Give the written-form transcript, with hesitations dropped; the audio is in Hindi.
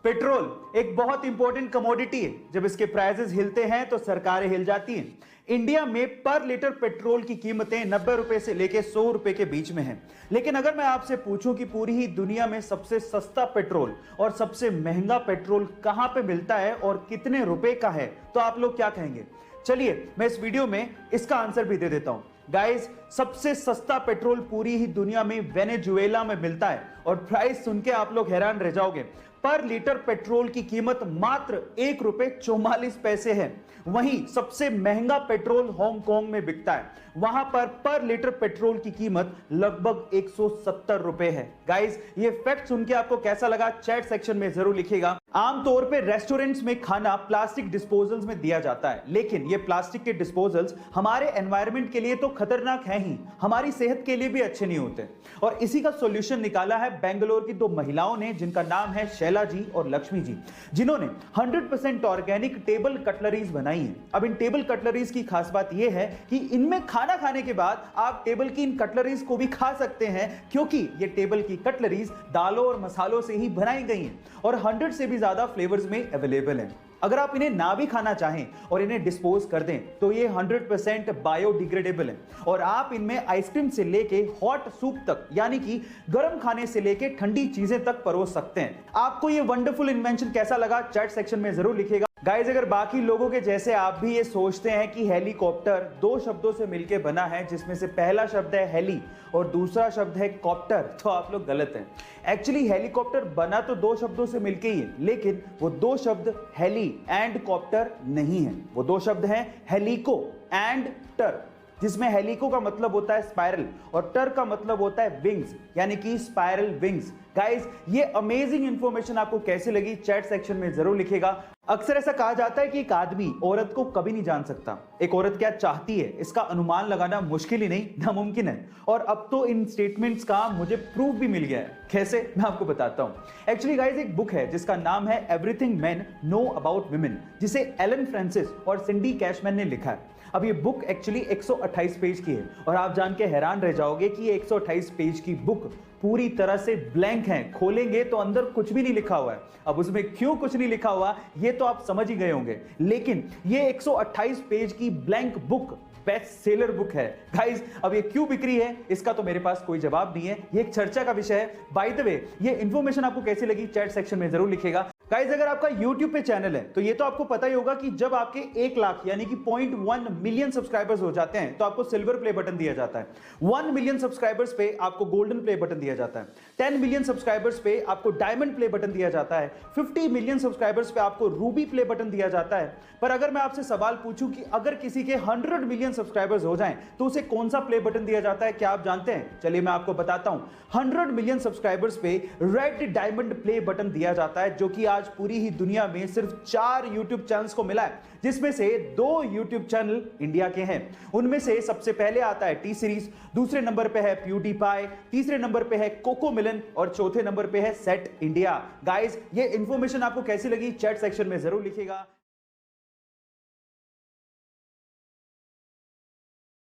पेट्रोल एक बहुत इंपॉर्टेंट कमोडिटी है। जब इसके प्राइसेस हिलते हैं तो सरकारें हिल जाती हैं। इंडिया में पर लीटर पेट्रोल की कीमतें 90 रुपए से लेकर 100 रुपए के बीच में हैं। लेकिन अगर मैं आपसे पूछूं कि पूरी ही दुनिया में सबसे सस्ता पेट्रोल और सबसे महंगा पेट्रोल कहां पे मिलता है और कितने रुपए का है, तो आप लोग क्या कहेंगे? चलिए मैं इस वीडियो में इसका आंसर भी दे देता हूं। गाइस, सबसे सस्ता पेट्रोल पूरी ही दुनिया में वेनेजुएला में मिलता है और प्राइस सुन के आप लोग हैरान रह जाओगे। पर लीटर पेट्रोल की कीमत मात्र ₹1.44 है। वहीं सबसे महंगा पेट्रोल हांगकांग में बिकता है। वहां पर लीटर पेट्रोल की कीमत लगभग 170 रुपए है। गाइस, ये फैक्ट सुन के आपको कैसा लगा चैट सेक्शन में जरूर लिखिएगा। आमतौर पे रेस्टोरेंट्स में खाना प्लास्टिक डिस्पोजल्स में दिया जाता है, लेकिन ये प्लास्टिक के डिस्पोजल्स हमारे एनवायरनमेंट के लिए तो खतरनाक है ही, हमारी सेहत के लिए भी अच्छे नहीं होते। और इसी का सॉल्यूशन निकाला है बेंगलोर की दो महिलाओं ने, जिनका नाम है शैला जी और लक्ष्मी जी, जिन्होंने 100% ऑर्गेनिक टेबल कटलरीज बनाई है। अब इन टेबल कटलरीज की खास बात यह है कि इनमें खाना खाने के बाद आप टेबल की इन कटलरीज को भी खा सकते हैं, क्योंकि ये टेबल की कटलरीज दालों और मसालों से ही बनाई गई हैं और 100 से भी ज्यादा फ्लेवर्स में अवेलेबल हैं। अगर आप इन्हें ना भी खाना चाहें और इन्हें डिस्पोज कर दें तो ये 100% बायोडिग्रेडेबल है और आप इनमें आइसक्रीम से लेके हॉट सूप तक, यानी कि गर्म खाने से लेके ठंडी चीजें तक परोस सकते हैं। आपको ये वंडरफुल इन्वेंशन कैसा लगा चैट सेक्शन में जरूर लिखिएगा। गाइज, अगर बाकी लोगों के जैसे आप भी ये सोचते हैं कि हेलीकॉप्टर दो शब्दों से मिलकर बना है, जिसमें से पहला शब्द है हेली और दूसरा शब्द है कॉप्टर, तो आप लोग गलत हैं। एक्चुअली हेलीकॉप्टर बना तो दो शब्दों से मिलकर ही है, लेकिन वो दो शब्द हेली एंड कॉप्टर नहीं है। वो दो शब्द हैं हेलिको एंड टर, जिसमें हेलिको का मतलब होता है स्पाइरल और टर का मतलब होता है विंग्स, यानी कि स्पाइरल विंग्स। गाइस, ये अमेजिंग इंफॉर्मेशन आपको कैसे लगी चैट सेक्शन में जरूर लिखिएगा। अक्सर ऐसा कहा जाता है कि एक आदमी औरत को कभी नहीं जान सकता। एक औरत क्या चाहती है, इसका अनुमान लगाना मुश्किल ही नहीं नामुमकिन है। और अब तो इन स्टेटमेंट्स का मुझे प्रूफ भी मिल गया है। कैसे, मैं आपको बताता हूं। एक्चुअली गाइस, एक बुक है जिसका नाम है everything main know about women, जिसे एलन फ्रांसिस और सिंडी कैशमैन ने लिखा है। अब ये बुक एक्चुअली 128 पेज की है और आप जान के हैरान रह जाओगे कि ये 128 पेज की बुक पूरी तरह से ब्लैंक है। खोलेंगे तो अंदर कुछ भी नहीं लिखा हुआ है। अब उसमें क्यों कुछ नहीं लिखा हुआ ये तो आप समझ ही गए होंगे, लेकिन ये 128 पेज की blank book best seller book है। गाइस, अब ये क्यों बिक रही है इसका तो मेरे पास कोई जवाब नहीं है, ये एक चर्चा का विषय है। बाय द वे, ये इंफॉर्मेशन आपको कैसी लगी चैट सेक्शन में जरूर लिखिएगा। गाइस, अगर आपका YouTube पे चैनल है तो ये तो आपको पता ही होगा कि जब आपके 1 लाख यानी कि 0.1 मिलियन सब्सक्राइबर्स हो जाते हैं तो आपको सिल्वर प्ले बटन दिया जाता है। 1 मिलियन सब्सक्राइबर्स पे आपको गोल्डन प्ले बटन दिया जाता है। 10 मिलियन सब्सक्राइबर्स पे आपको डायमंड प्ले बटन दिया जाता है। 50 मिलियन सब्सक्राइबर्स पे आपको रूबी प्ले बटन दिया जाता है। पर अगर मैं आपसे सवाल पूछूं कि अगर किसी के 100 मिलियन सब्सक्राइबर्स हो जाएं तो उसे कौन सा प्ले बटन दिया जाता है, क्या आप जानते हैं? चलिए मैं आपको बताता हूं। 100 मिलियन सब्सक्राइबर्स पे रेड डायमंड प्ले बटन दिया जाता है, जो कि आज पूरी ही दुनिया में सिर्फ 4 YouTube चैनल्स को मिला है, जिसमें से 2 YouTube चैनल इंडिया के हैं। उनमें से सबसे पहले आता है टी सीरीज, दूसरे नंबर पे है प्यूडीपाई, तीसरे नंबर पे है कोको मिलन और चौथे नंबर पे है सेट इंडिया। गाइस, ये इंफॉर्मेशन आपको कैसी लगी चैट सेक्शन में जरूर लिखिएगा।